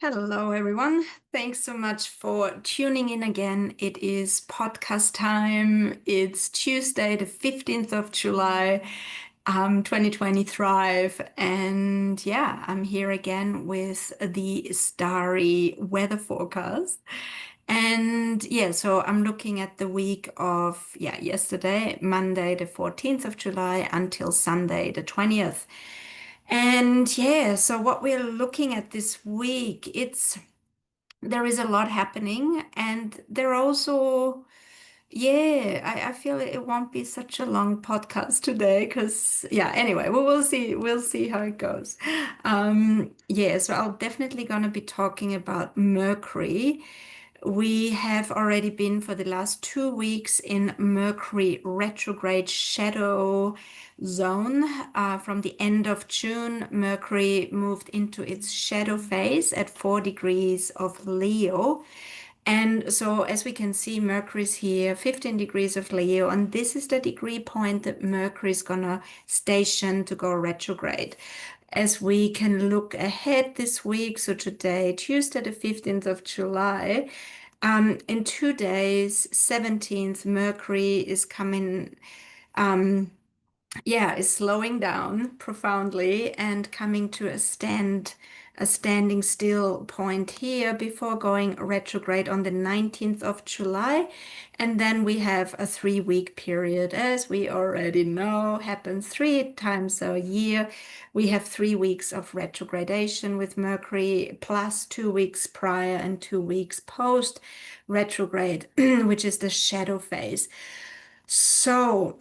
Hello, everyone. Thanks so much for tuning in again. It is podcast time. It's Tuesday, the 15th of July, 2023. And yeah, I'm here again with the starry weather forecast. And yeah, so I'm looking at the week of, yesterday, Monday, the 14th of July, until Sunday, the 20th. And yeah, so what we're looking at this week, there is a lot happening, and there also, yeah, I feel it won't be such a long podcast today because, yeah, anyway, we'll see how it goes. Yeah, so I'll definitely gonna be talking about Mercury. We have already been for the last 2 weeks in Mercury retrograde shadow zone. From the end of June, Mercury moved into its shadow phase at 4 degrees of Leo. And so, as we can see, Mercury is here, 15 degrees of Leo, and this is the degree point that Mercury is gonna station to go retrograde. As we can look ahead this week, so today, Tuesday, the 15th of July, in 2 days, 17th, Mercury is coming, um, is slowing down profoundly and coming to a standing still point here before going retrograde on the 19th of July. And then we have a 3 week period, as we already know, happens 3 times a year. We have 3 weeks of retrogradation with Mercury, plus 2 weeks prior and 2 weeks post retrograde, which is the shadow phase. So,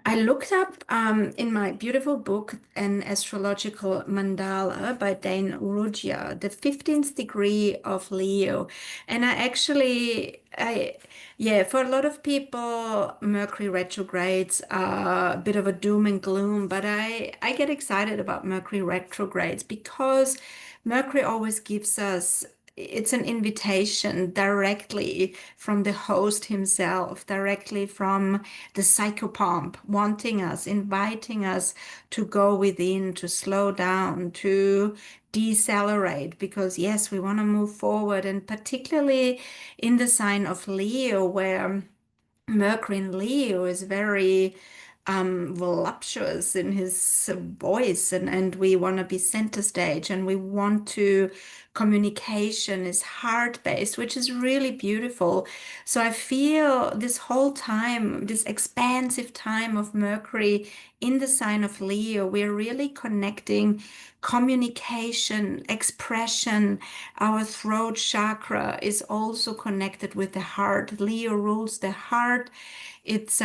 I looked up in my beautiful book, An Astrological Mandala by Dane Rudhyar, the 15th degree of Leo. And yeah, for a lot of people, Mercury retrogrades are a bit of a doom and gloom, but I get excited about Mercury retrogrades because Mercury always gives us it's an invitation directly from the host himself, directly from the psychopomp, wanting us, inviting us to go within, to slow down, to decelerate, because yes, we want to move forward. And particularly in the sign of Leo, where Mercury in Leo is very voluptuous in his voice, and we want to be center stage, and we want to communication is heart based, which is really beautiful. So I feel this whole time, this expansive time of Mercury in the sign of Leo, we're really connecting communication, expression. Our throat chakra is also connected with the heart. Leo rules the heart. It's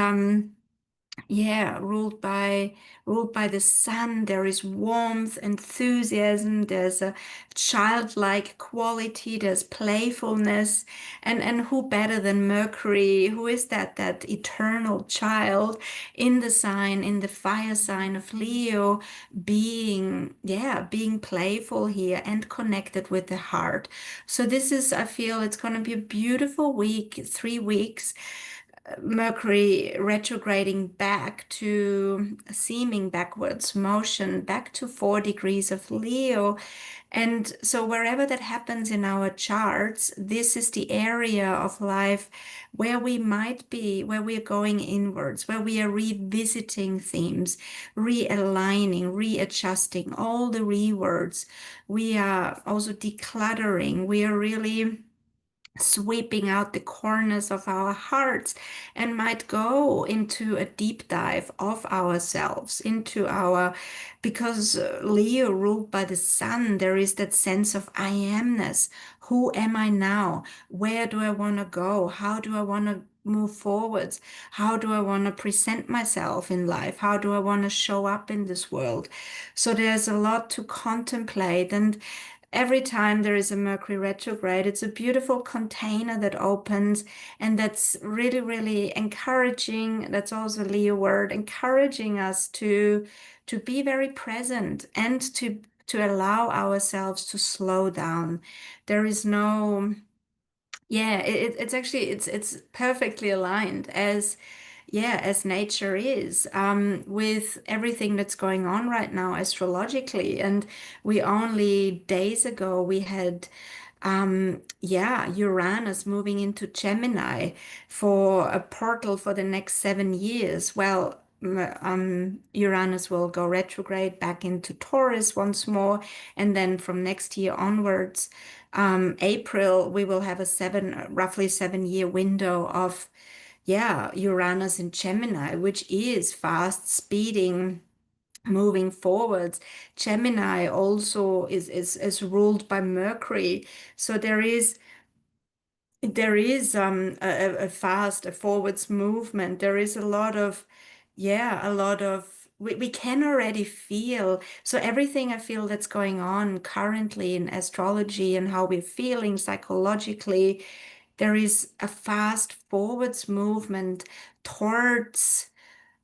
yeah, ruled by the sun. There is warmth, enthusiasm, there's a childlike quality, there's playfulness, and who better than Mercury, who is that eternal child in the fire sign of Leo, being playful here and connected with the heart. So this is, I feel it's going to be a beautiful week, 3 weeks. Mercury retrograding back to seeming backwards motion, back to 4 degrees of Leo. And so, wherever that happens in our charts, this is the area of life where we might be, where we are going inwards, where we are revisiting themes, realigning, readjusting all the rewords. We are also decluttering. We are really sweeping out the corners of our hearts and might go into a deep dive of ourselves into our because Leo ruled by the sun, there is that sense of I amness. Who am I now? Where do I want to go? How do I want to move forwards? How do I want to present myself in life? How do I want to show up in this world? So there's a lot to contemplate, and every time there is a Mercury retrograde, it's a beautiful container that opens, and that's really, really encouraging. That's also a Leo word, encouraging us to be very present and to allow ourselves to slow down. There is no, yeah, it's actually it's perfectly aligned as yeah, as nature is, with everything that's going on right now astrologically. And we only days ago we had yeah, Uranus moving into Gemini for a portal for the next 7 years. Well, Uranus will go retrograde back into Taurus once more, and then from next year onwards, April, we will have a roughly 7 year window of, yeah, Uranus in Gemini, which is fast speeding, moving forwards. Gemini also is ruled by Mercury. So there is a fast, a forwards movement. There is a lot of, yeah, a lot of, we can already feel. So everything I feel that's going on currently in astrology and how we're feeling psychologically, there is a fast forwards movement towards,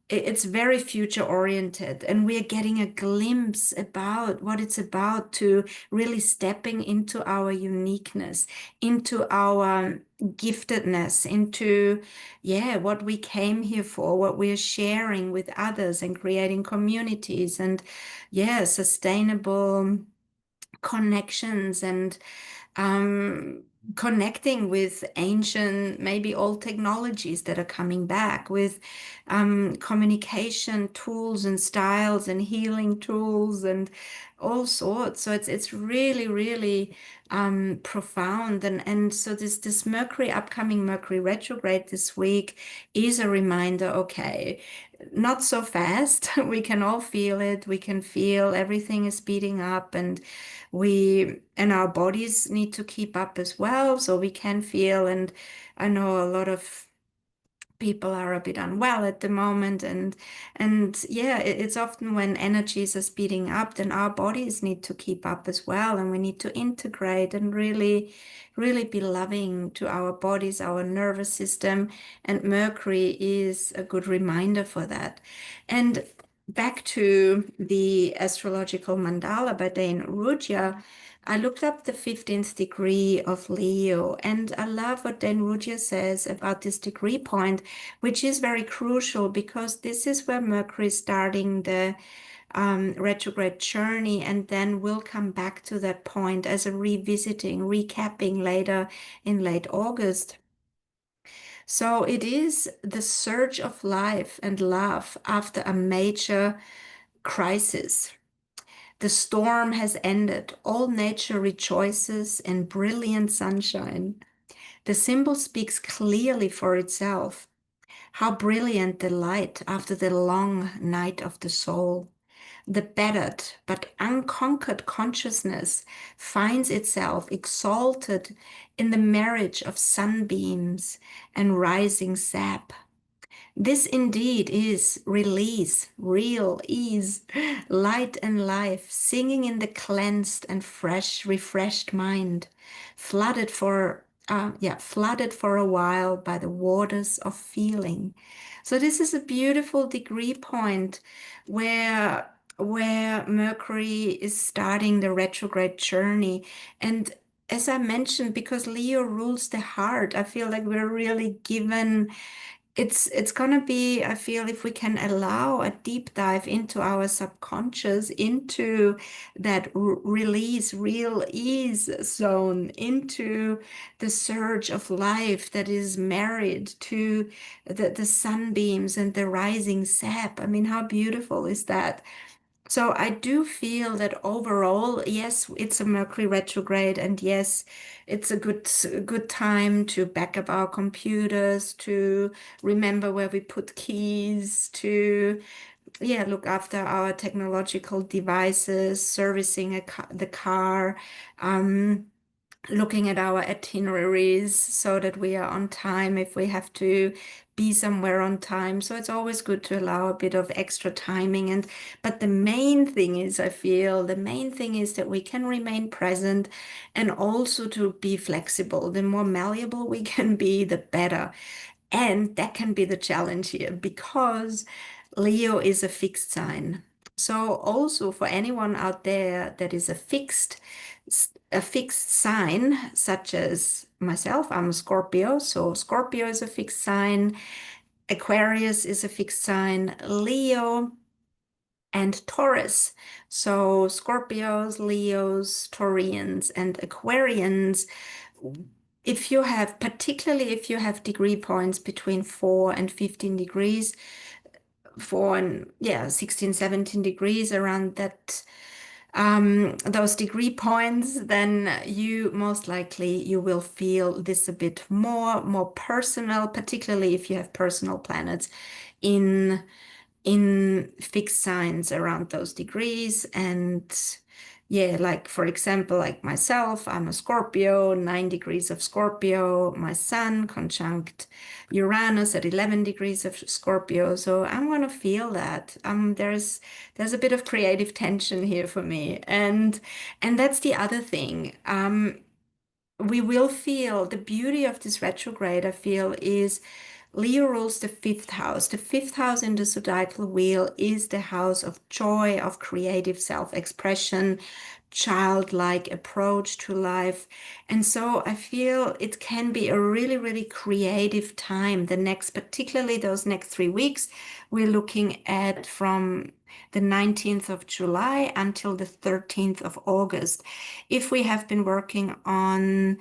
it's very future oriented, and we're getting a glimpse about what it's about to really stepping into our uniqueness, into our giftedness, into, yeah, what we came here for, what we're sharing with others and creating communities and, yeah, sustainable connections and um, connecting with ancient, maybe old technologies that are coming back, with communication tools and styles and healing tools and all sorts. So it's really, really profound. And so this Mercury, upcoming Mercury retrograde this week is a reminder, okay, not so fast. We can all feel it. We can feel everything is speeding up, and our bodies need to keep up as well. So we can feel, and I know a lot of people are a bit unwell at the moment, and yeah, it's often when energies are speeding up, then our bodies need to keep up as well, and we need to integrate and really, really be loving to our bodies, our nervous system, and Mercury is a good reminder for that. And back to the astrological mandala by Dane Rudhyar, I looked up the 15th degree of Leo, and I love what Dan Rudhyar says about this degree point, which is very crucial because this is where Mercury is starting the retrograde journey, and then we'll come back to that point as a revisiting, recapping later in late August. So it is the surge of life and love after a major crisis. The storm has ended. All nature rejoices in brilliant sunshine. The symbol speaks clearly for itself. How brilliant the light after the long night of the soul. The battered but unconquered consciousness finds itself exalted in the marriage of sunbeams and rising sap. This indeed is release, real ease, light and life, singing in the cleansed and fresh, refreshed mind, flooded for a while by the waters of feeling. So this is a beautiful degree point where Mercury is starting the retrograde journey. And as I mentioned, because Leo rules the heart, I feel like we're really given, it's gonna be, I feel, if we can allow a deep dive into our subconscious, into that release, real ease zone, into the surge of life that is married to the sunbeams and the rising sap. I mean, how beautiful is that? So I do feel that overall, yes, it's a Mercury retrograde, and yes, it's a good time to back up our computers, to remember where we put keys, to, yeah, look after our technological devices, servicing the car, um, looking at our itineraries so that we are on time if we have to be somewhere on time. So it's always good to allow a bit of extra timing. And but the main thing is, I feel the main thing is that we can remain present and also to be flexible. The more malleable we can be, the better. And that can be the challenge here because Leo is a fixed sign. So also for anyone out there that is a fixed sign, such as myself, I'm a Scorpio. So Scorpio is a fixed sign. Aquarius is a fixed sign, Leo, and Taurus. So Scorpios, Leos, Taurians, and Aquarians, if you have, particularly if you have degree points between 4 and 15 degrees, 4 and yeah, 16, 17 degrees around that those degree points, then you most likely you will feel this a bit more personal, particularly if you have personal planets in fixed signs around those degrees. And yeah, like for example, like myself, I'm a Scorpio, 9 degrees of Scorpio, my sun conjunct Uranus at 11 degrees of Scorpio. So I'm gonna feel that. There's a bit of creative tension here for me. And that's the other thing. We will feel the beauty of this retrograde, I feel, is Leo rules the fifth house. The fifth house in the zodiacal wheel is the house of joy, of creative self-expression, childlike approach to life. And so I feel it can be a really, really creative time. The next, particularly those next 3 weeks, we're looking at from the 19th of July until the 13th of August. If we have been working on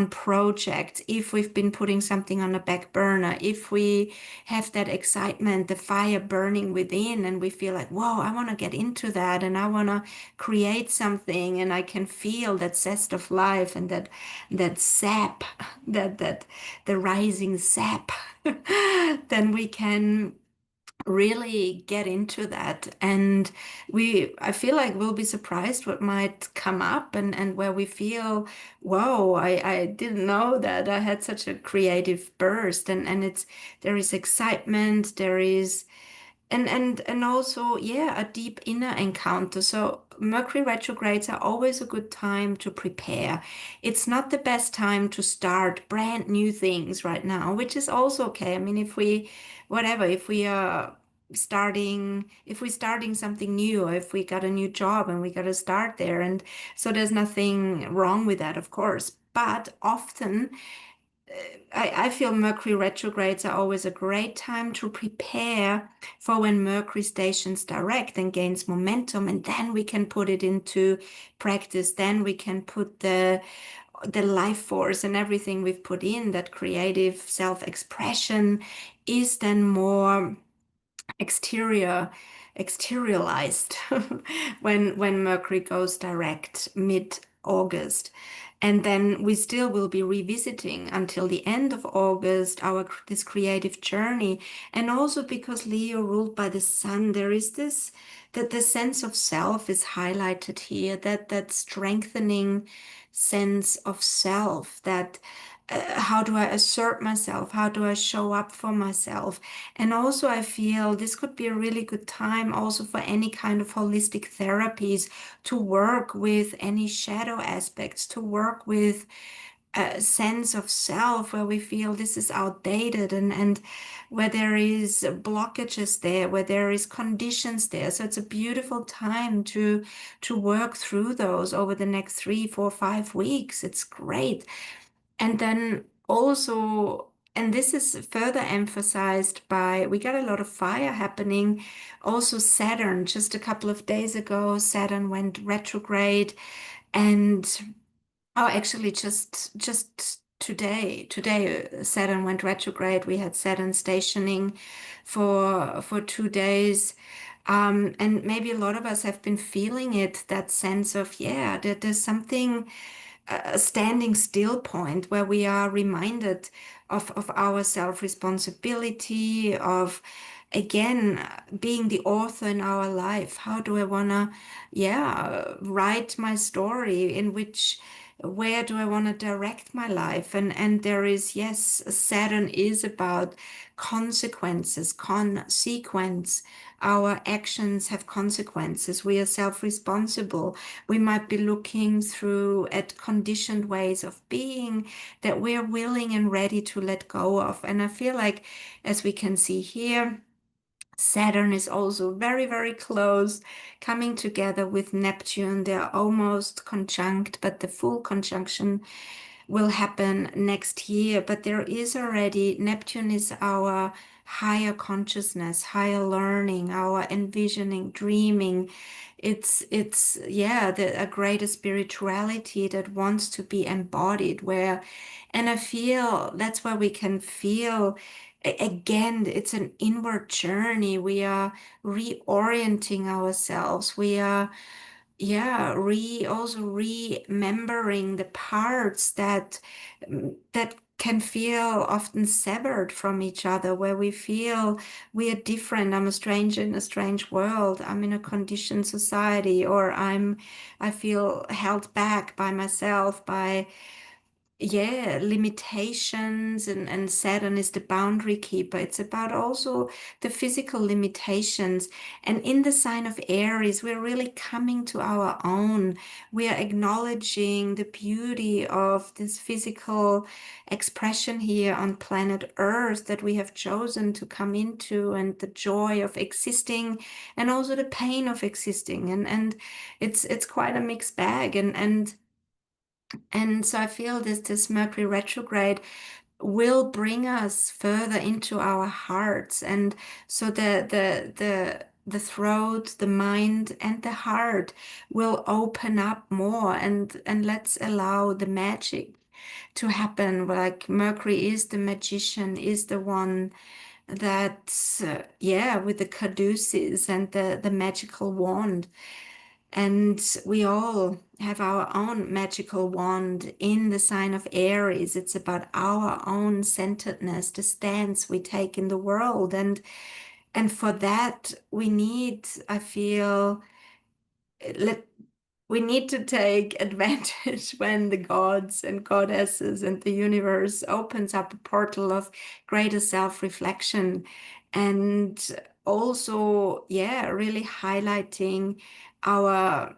projects, if we've been putting something on a back burner, if we have that excitement, the fire burning within, and we feel like, whoa, I want to get into that and I want to create something, and I can feel that zest of life and that sap, that the rising sap, then we can really get into that. And I feel like we'll be surprised what might come up, and where we feel, whoa, I didn't know that I had such a creative burst. And there is excitement, there is and also, yeah, a deep inner encounter. So Mercury retrogrades are always a good time to prepare. It's not the best time to start brand new things right now, which is also okay. I mean, whatever, if we're starting something new, or if we got a new job and we got to start there. And so there's nothing wrong with that, of course. But often I feel Mercury retrogrades are always a great time to prepare for when Mercury stations direct and gains momentum, and then we can put it into practice. Then we can put the life force and everything we've put in, that creative self-expression is then more exterior exteriorized when Mercury goes direct mid-August. And then we still will be revisiting until the end of August our this creative journey. And also because Leo ruled by the sun, there is this that the sense of self is highlighted here, that strengthening sense of self, that how do I assert myself? How do I show up for myself? And also, I feel this could be a really good time also for any kind of holistic therapies, to work with any shadow aspects, to work with a sense of self where we feel this is outdated, and where there is blockages there, where there is conditions there. So it's a beautiful time to work through those over the next 3, 4, 5 weeks. It's great. And then also, and this is further emphasized by, we got a lot of fire happening. Also, Saturn, just a couple of days ago, Saturn went retrograde. And oh, actually, just today, Saturn went retrograde. We had Saturn stationing for 2 days. And maybe a lot of us have been feeling it, that sense of, yeah, there's something, a standing still point where we are reminded of our self-responsibility, of again being the author in our life. How do I wanna, yeah, write my story, in which where do I want to direct my life? And there is, yes, Saturn is about consequences, consequence. Our actions have consequences. We are self-responsible. We might be looking through at conditioned ways of being that we're willing and ready to let go of. And I feel like, as we can see here, Saturn is also very, very close, coming together with Neptune. They're almost conjunct, but the full conjunction will happen next year, but there is already, Neptune is our higher consciousness, higher learning, our envisioning, dreaming. Yeah, a greater spirituality that wants to be embodied where, and I feel that's why we can feel again, it's an inward journey. We are reorienting ourselves. We are, yeah, also remembering the parts that can feel often severed from each other, where we feel we are different. I'm a stranger in a strange world. I'm in a conditioned society, or I feel held back by myself, by yeah, limitations, and Saturn is the boundary keeper. It's about also the physical limitations. And in the sign of Aries, we're really coming to our own. We are acknowledging the beauty of this physical expression here on planet Earth that we have chosen to come into, and the joy of existing, and also the pain of existing. And it's quite a mixed bag. And so I feel this Mercury retrograde will bring us further into our hearts. And so the throat, the mind, and the heart will open up more, and let's allow the magic to happen. Like Mercury is the magician, is the one that yeah, with the caduceus and the magical wand. And we all have our own magical wand in the sign of Aries. It's about our own centeredness, the stance we take in the world. And for that, we need, I feel, let we need to take advantage when the gods and goddesses and the universe opens up a portal of greater self-reflection, and also, yeah, really highlighting our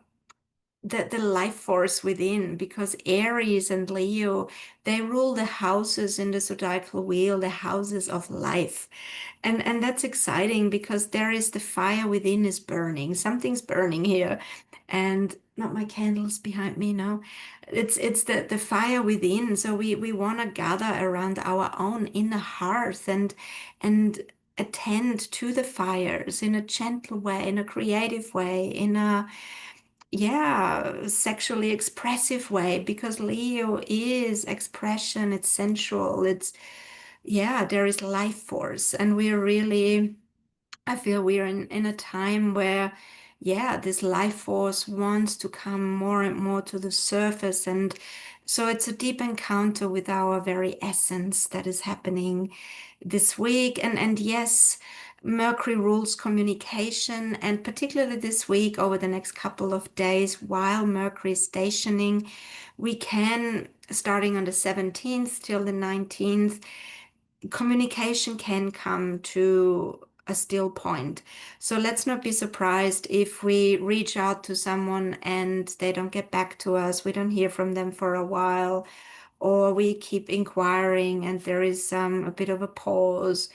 the life force within, because Aries and Leo, they rule the houses in the zodiacal wheel, the houses of life. And that's exciting because there is the fire within is burning. Something's burning here. And not my candles behind me now. It's the fire within. So we want to gather around our own inner hearth, and attend to the fires in a gentle way, in a creative way, in a yeah, sexually expressive way, because Leo is expression, it's sensual, it's yeah, there is life force, and we're really, I feel we're in a time where yeah, this life force wants to come more and more to the surface. And so it's a deep encounter with our very essence that is happening this week. And yes, Mercury rules communication, and particularly this week, over the next couple of days, while Mercury is stationing, we can, starting on the 17th till the 19th, communication can come to a still point. So let's not be surprised if we reach out to someone and they don't get back to us, we don't hear from them for a while, or we keep inquiring and there is a bit of a pause.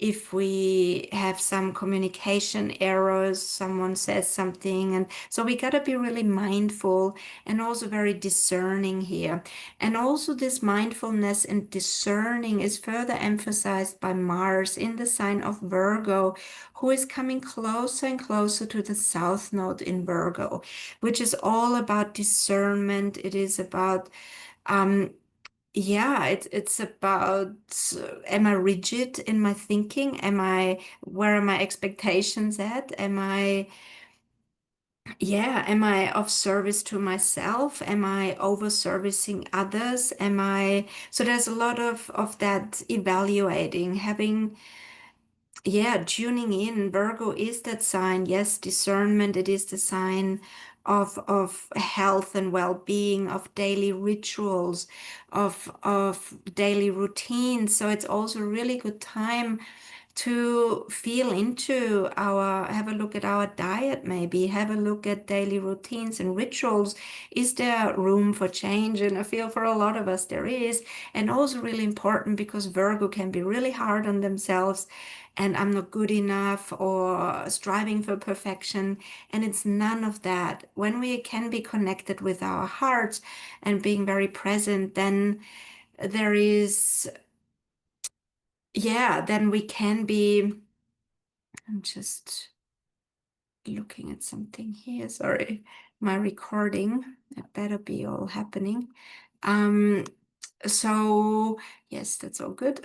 If we have some communication errors, someone says something. And so we got to be really mindful and also very discerning here. And also, this mindfulness and discerning is further emphasized by Mars in the sign of Virgo, who is coming closer and closer to the South Node in Virgo, which is all about discernment. It is about um, yeah, it's about am I rigid in my thinking? Where are my expectations at? Am I of service to myself? Am I over servicing others? So there's a lot of that evaluating, having yeah, tuning in. Virgo is that sign. Yes, discernment. It is the sign of health and well-being, of daily rituals, of daily routines. So it's also a really good time to feel into have a look at our diet, maybe have a look at daily routines and rituals. Is there room for change? And I feel for a lot of us there is. And also really important because Virgo can be really hard on themselves and I'm not good enough or striving for perfection. And it's none of that. When we can be connected with our hearts and being very present, then there is, yeah, then we can be. I'm just looking at something here. Sorry, my recording. It better be all happening. Um, so yes, that's all good.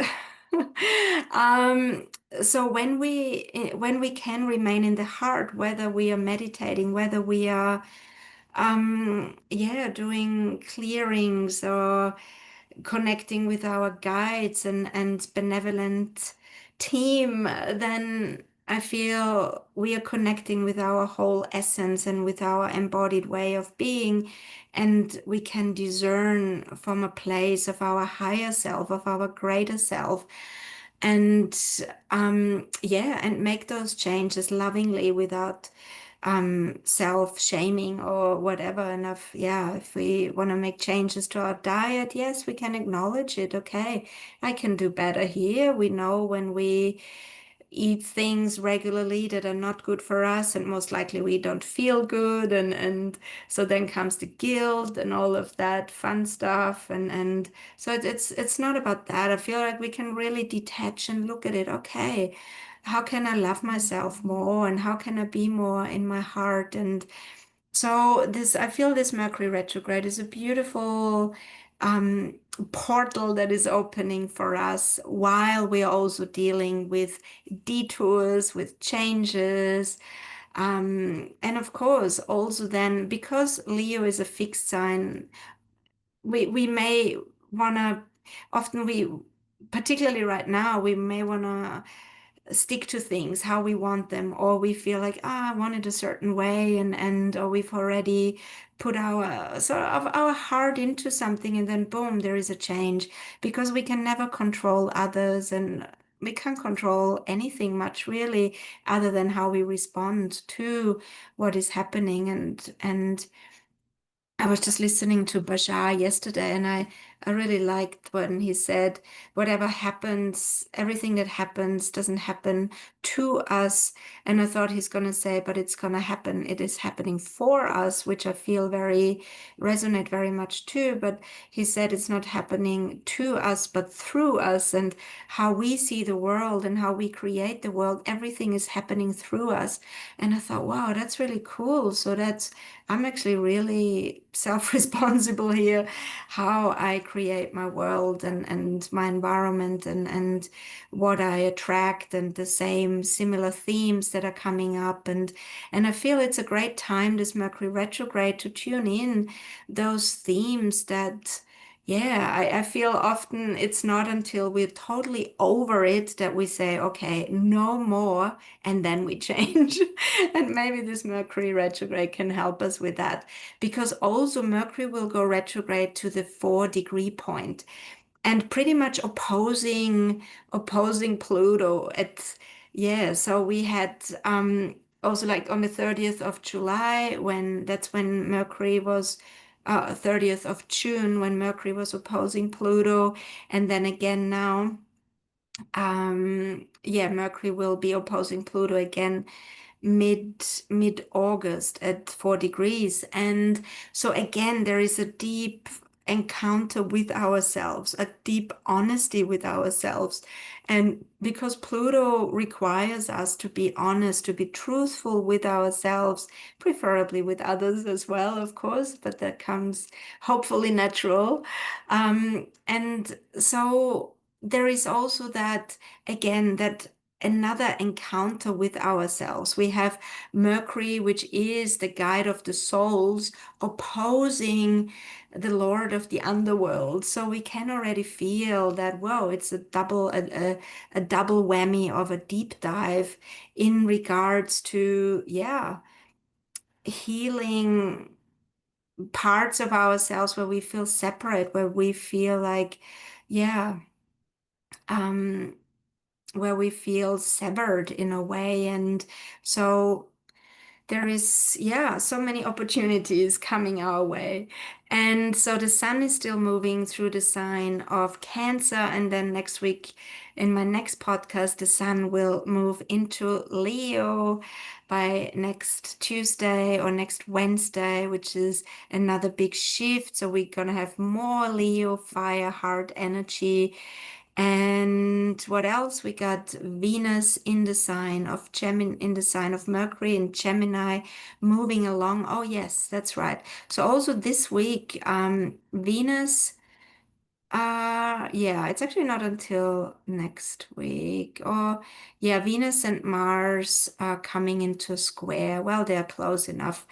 Um, so when we can remain in the heart, whether we are meditating, whether we are yeah, doing clearings or connecting with our guides and benevolent team, then I feel we are connecting with our whole essence and with our embodied way of being. And we can discern from a place of our higher self, of our greater self. And yeah, and make those changes lovingly without self-shaming or whatever. And yeah, if we want to make changes to our diet, yes, we can acknowledge it. Okay, I can do better here. We know when we eat things regularly that are not good for us, and most likely we don't feel good, and so then comes the guilt and all of that fun stuff, and so it's not about that. I feel like we can really detach and look at it. Okay, how can I love myself more, and how can I be more in my heart? And so I feel this Mercury retrograde is a beautiful um, portal that is opening for us while we are also dealing with detours, with changes. And of course, also then because Leo is a fixed sign, we may wanna often we particularly right now, we may wanna stick to things how we want them, or we feel like, I want it a certain way, and or we've already put our sort of our heart into something, and then boom, there is a change because we can never control others, and we can't control anything much really other than how we respond to what is happening. And I was just listening to Bashar yesterday, and I really liked when he said, whatever happens, everything that happens doesn't happen to us. And I thought he's going to say, but it's going to happen. It is happening for us, which I feel resonate very much too. But he said it's not happening to us, but through us, and how we see the world and how we create the world. Everything is happening through us. And I thought, wow, that's really cool. So I'm actually really self-responsible here, how I create my world and my environment and what I attract and the same similar themes that are coming up. And I feel it's a great time, this Mercury retrograde, to tune in those themes that yeah, I feel often it's not until we're totally over it that we say, okay, no more, and then we change. And maybe this Mercury retrograde can help us with that. Because also Mercury will go retrograde to the 4-degree point and pretty much opposing Pluto at yeah. So we had also like on the 30th of July when that's when Mercury was 30th of June when Mercury was opposing Pluto, and then again now yeah, Mercury will be opposing Pluto again mid August at 4 degrees. And so again, there is a deep encounter with ourselves, a deep honesty with ourselves. And because Pluto requires us to be honest, to be truthful with ourselves, preferably with others as well, of course, but that comes hopefully natural. And so there is also that, again, that another encounter with ourselves. We have Mercury, which is the guide of the souls, opposing the Lord of the underworld. So we can already feel that, whoa, it's a double whammy of a deep dive in regards to, yeah, healing parts of ourselves where we feel separate, where we feel like, yeah, um, where we feel severed in a way. And so there is, yeah, so many opportunities coming our way. And so the sun is still moving through the sign of Cancer. And then next week, in my next podcast, the sun will move into Leo by next Tuesday or next Wednesday, which is another big shift. So we're going to have more Leo fire heart energy. And what else? We got Venus in the sign of Gemini, in the sign of Mercury in Gemini, moving along. Oh, yes, that's right. So also this week, Venus, yeah, it's actually not until next week. Or yeah, Venus and Mars are coming into square. Well, they're close enough.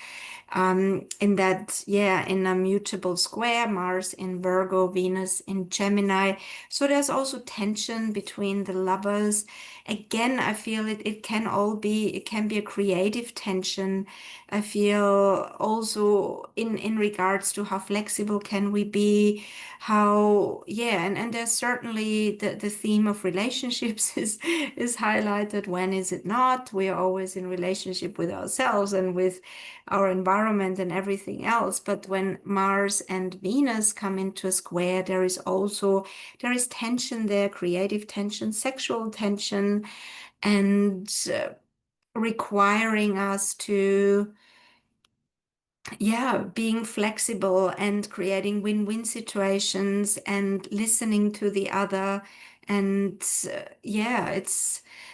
In that, yeah, in a mutable square, Mars in Virgo, Venus in Gemini. So there's also tension between the lovers. Again, I feel it can all be, it can be a creative tension. I feel also in regards to how flexible can we be, how, yeah, and there's certainly the theme of relationships is highlighted. When is it not? We are always in relationship with ourselves and with our environment and everything else. But when Mars and Venus come into a square, there is tension there, creative tension, sexual tension, and requiring us to, yeah, being flexible and creating win-win situations and listening to the other. And yeah,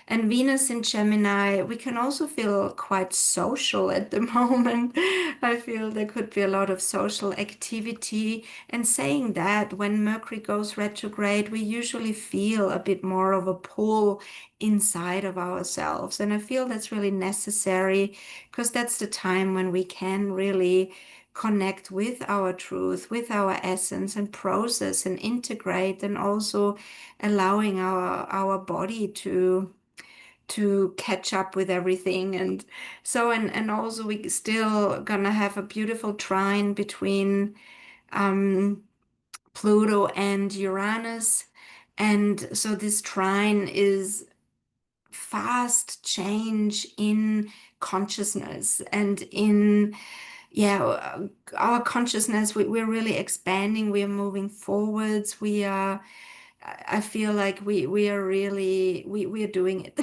and Venus in Gemini, we can also feel quite social at the moment. I feel there could be a lot of social activity. And saying that, when Mercury goes retrograde, we usually feel a bit more of a pull inside of ourselves. And I feel that's really necessary, because that's the time when we can really connect with our truth, with our essence, and process and integrate, and also allowing our body to catch up with everything. And so, and also we still gonna have a beautiful trine between um Pluto and Uranus. And so this trine is fast change in consciousness and in, yeah, our consciousness. We're really expanding, we are moving forwards, we are, I feel like we are really, we are doing it.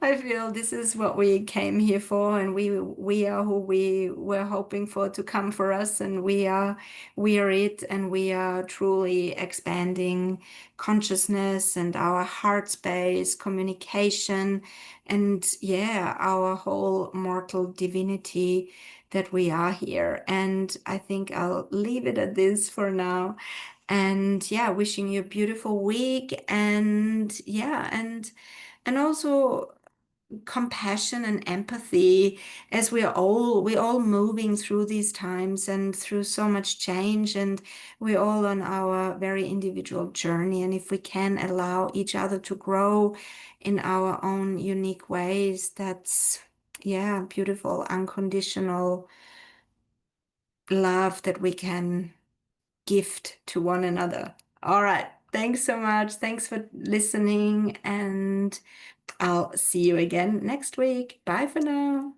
I feel this is what we came here for, and we are who we were hoping for to come for us, and we are it, and we are truly expanding consciousness and our heart space, communication, and yeah, our whole mortal divinity that we are here. And I think I'll leave it at this for now. And yeah, wishing you a beautiful week, and yeah, and also compassion and empathy, as we're all moving through these times and through so much change, and we're all on our very individual journey. And if we can allow each other to grow in our own unique ways, that's, yeah, beautiful unconditional love that we can gift to one another. All right. Thanks so much. Thanks for listening, and I'll see you again next week. Bye for now.